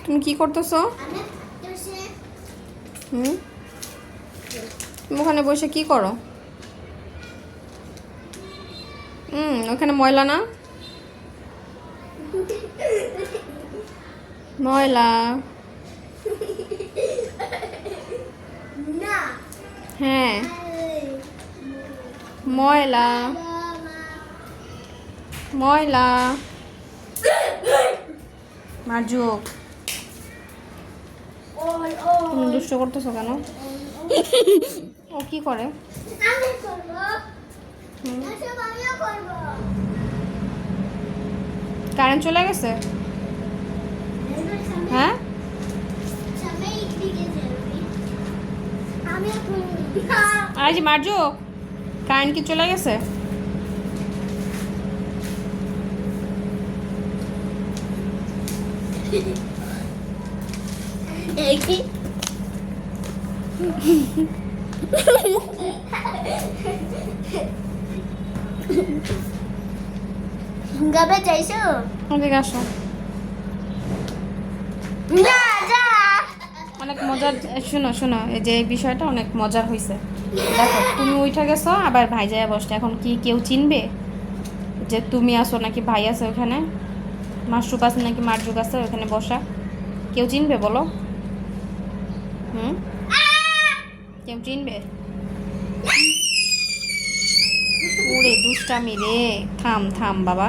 তুমি কি করতেছো? হুম, তুমি ওখানে বসে কি করো? ওখানে ময়লা না? ময়লা। হ্যাঁ, ময়লা ময়লা। মার্জুক, তুমি দুষ্ট করতেছো কেন? ও কি করে? কারেন্ট চলে গেছে? হ্যাঁ, আরে যে মার্জুক, কারেন্ট কি চলে গেছে? গাবে চাইছো? ওদিকে আসো। যা যা। অনেক মজার। শোনো শোনো, এই যে এই বিষয়টা অনেক মজার হয়েছে। দেখো, তুমি উঠে গেছো, আবার ভাই যায় বসতে। এখন কি কেউ চিনবে যে তুমি আসো নাকি ভাই আছে ওখানে? মাশরুক আছে নাকি মারজুক আছে ওখানে বসা? কেউ চিনবে বলো? হুম, কেউ চিনবে? ওরে দুষ্টামি রে! থাম থাম বাবা।